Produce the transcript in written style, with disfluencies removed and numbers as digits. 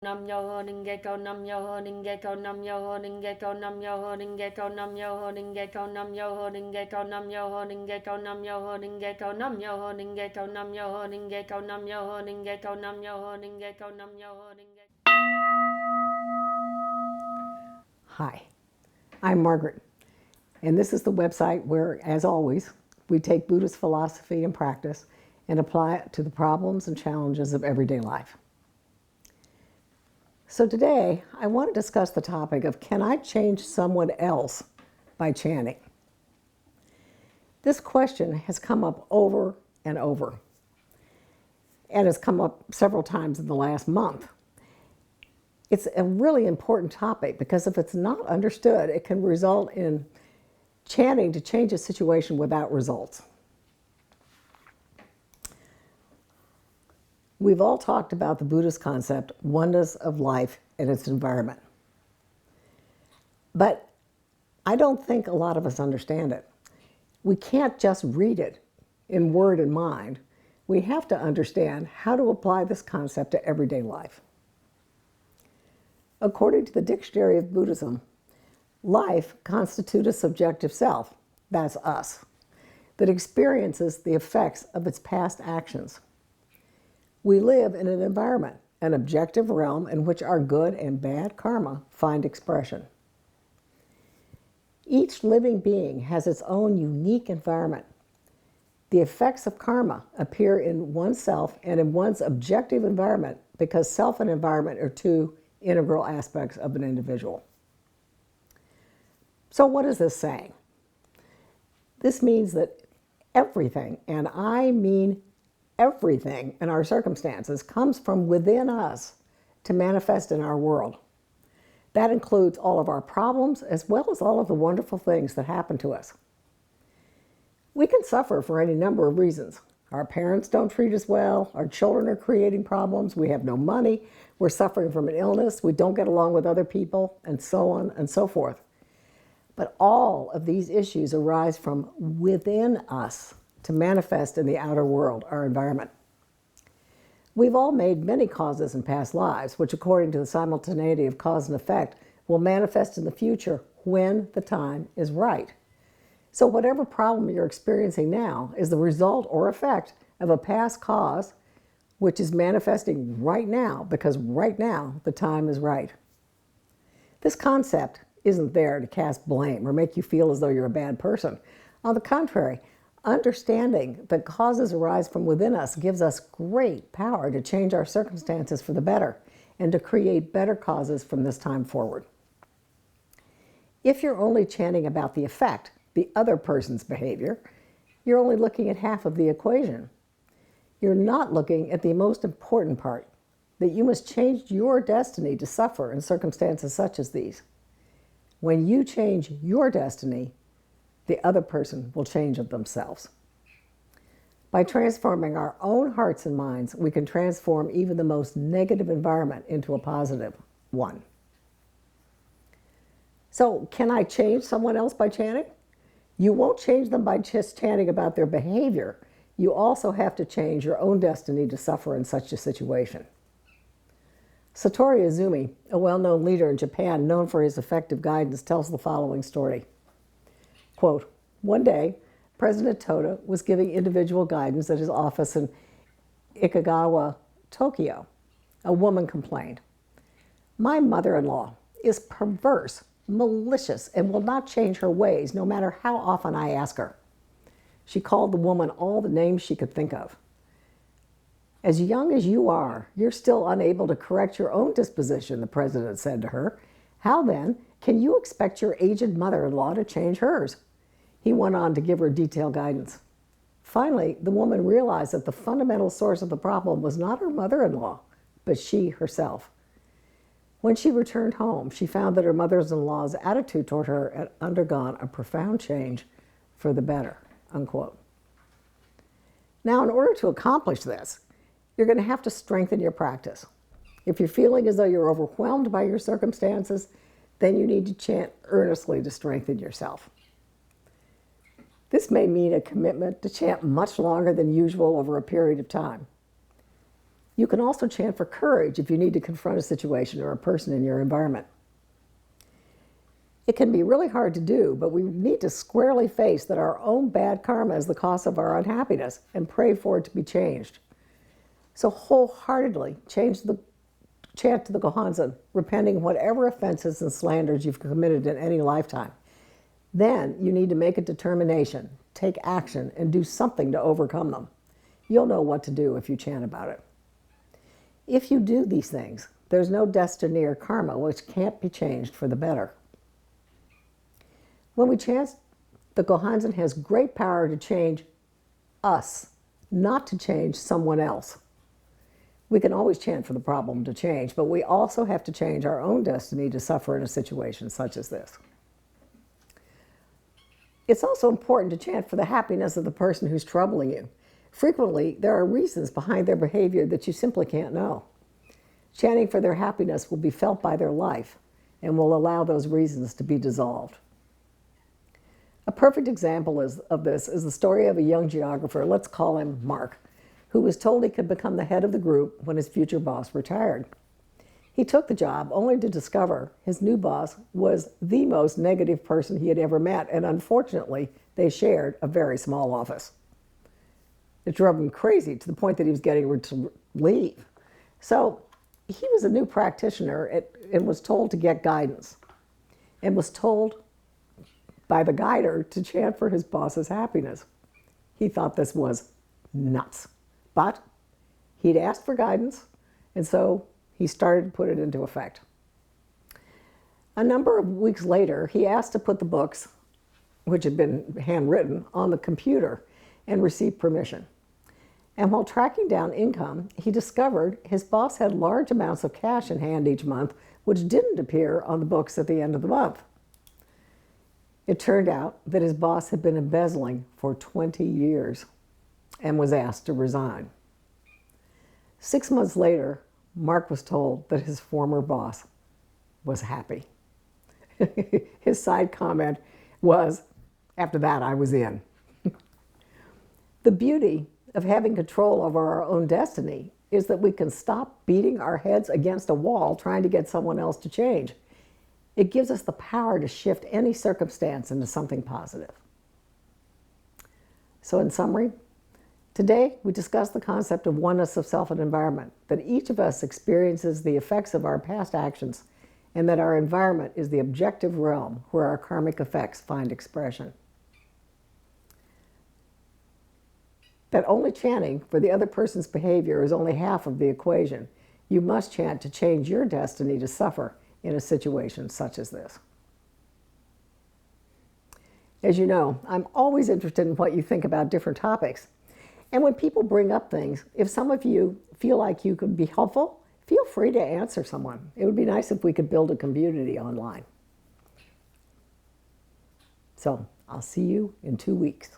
Nam-myoho-renge-kyo, Nam-myoho-renge-kyo, Nam-myoho-renge-kyo, Nam-myoho-renge-kyo, Nam-myoho-renge-kyo, Nam-myoho-renge-kyo, Nam-myoho-renge-kyo, Nam-myoho-renge-kyo, Nam-myoho-renge-kyo, Nam-myoho-renge-kyo, Nam-myoho-renge-kyo, Nam-myoho-renge-kyo, Nam-myoho-renge-kyo. Hi, I'm Margaret, and this is the website where, as always, we take Buddhist philosophy and practice and apply it to the problems and challenges of everyday life. So today, I want to discuss the topic of, can I change someone else by chanting? This question has come up over and over, and has come up several times in the last month. It's a really important topic because if it's not understood, it can result in chanting to change a situation without results. We've all talked about the Buddhist concept, oneness of life and its environment. But I don't think a lot of us understand it. We can't just read it in word and mind. We have to understand how to apply this concept to everyday life. According to the Dictionary of Buddhism, life constitutes a subjective self, that's us, that experiences the effects of its past actions. We live in an environment, an objective realm in which our good and bad karma find expression. Each living being has its own unique environment. The effects of karma appear in oneself and in one's objective environment because self and environment are two integral aspects of an individual. So what is this saying? This means that everything, and I mean everything in our circumstances, comes from within us to manifest in our world. That includes all of our problems as well as all of the wonderful things that happen to us. We can suffer for any number of reasons. Our parents don't treat us well, our children are creating problems, we have no money, we're suffering from an illness, we don't get along with other people, and so on and so forth. But all of these issues arise from within us to manifest in the outer world, our environment. We've all made many causes in past lives, which according to the simultaneity of cause and effect, will manifest in the future when the time is right. So whatever problem you're experiencing now is the result or effect of a past cause which is manifesting right now because right now the time is right. This concept isn't there to cast blame or make you feel as though you're a bad person. On the contrary, understanding that causes arise from within us gives us great power to change our circumstances for the better and to create better causes from this time forward. If you're only chanting about the effect, the other person's behavior, you're only looking at half of the equation. You're not looking at the most important part, that you must change your destiny to suffer in circumstances such as these. When you change your destiny, the other person will change of themselves. By transforming our own hearts and minds, we can transform even the most negative environment into a positive one. So, can I change someone else by chanting? You won't change them by just chanting about their behavior. You also have to change your own destiny to suffer in such a situation. Satoru Izumi, a well-known leader in Japan known for his effective guidance, tells the following story. Quote, one day, President Toda was giving individual guidance at his office in Ikagawa, Tokyo. A woman complained, "My mother-in-law is perverse, malicious, and will not change her ways no matter how often I ask her." She called the woman all the names she could think of. "As young as you are, you're still unable to correct your own disposition," the president said to her. "How then can you expect your aged mother-in-law to change hers?" He went on to give her detailed guidance. Finally, the woman realized that the fundamental source of the problem was not her mother-in-law, but she herself. When she returned home, she found that her mother-in-law's attitude toward her had undergone a profound change for the better, unquote. Now, in order to accomplish this, you're going to have to strengthen your practice. If you're feeling as though you're overwhelmed by your circumstances, then you need to chant earnestly to strengthen yourself. This may mean a commitment to chant much longer than usual over a period of time. You can also chant for courage if you need to confront a situation or a person in your environment. It can be really hard to do, but we need to squarely face that our own bad karma is the cause of our unhappiness and pray for it to be changed. So wholeheartedly chant to the Gohanzen, repenting whatever offenses and slanders you've committed in any lifetime. Then you need to make a determination, take action, and do something to overcome them. You'll know what to do if you chant about it. If you do these things, there's no destiny or karma which can't be changed for the better. When we chant, the Gohanzen has great power to change us, not to change someone else. We can always chant for the problem to change, but we also have to change our own destiny to suffer in a situation such as this. It's also important to chant for the happiness of the person who's troubling you. Frequently, there are reasons behind their behavior that you simply can't know. Chanting for their happiness will be felt by their life and will allow those reasons to be dissolved. A perfect example of this is the story of a young geographer, let's call him Mark, who was told he could become the head of the group when his future boss retired. He took the job only to discover his new boss was the most negative person he had ever met, and unfortunately, they shared a very small office. It drove him crazy to the point that he was getting ready to leave. So he was a new practitioner and was told to get guidance, and was told by the guider to chant for his boss's happiness. He thought this was nuts, but he'd asked for guidance, and so he started to put it into effect. A number of weeks later, he asked to put the books, which had been handwritten, on the computer and received permission. And while tracking down income, he discovered his boss had large amounts of cash in hand each month, which didn't appear on the books at the end of the month. It turned out that his boss had been embezzling for 20 years and was asked to resign. 6 months later, Mark was told that his former boss was happy. His side comment was, "After that, I was in." The beauty of having control over our own destiny is that we can stop beating our heads against a wall trying to get someone else to change. It gives us the power to shift any circumstance into something positive. So in summary, today we discussed the concept of oneness of self and environment, that each of us experiences the effects of our past actions, and that our environment is the objective realm where our karmic effects find expression. That only chanting for the other person's behavior is only half of the equation. You must chant to change your destiny to suffer in a situation such as this. As you know, I'm always interested in what you think about different topics. And when people bring up things, if some of you feel like you could be helpful, feel free to answer someone. It would be nice if we could build a community online. So I'll see you in 2 weeks.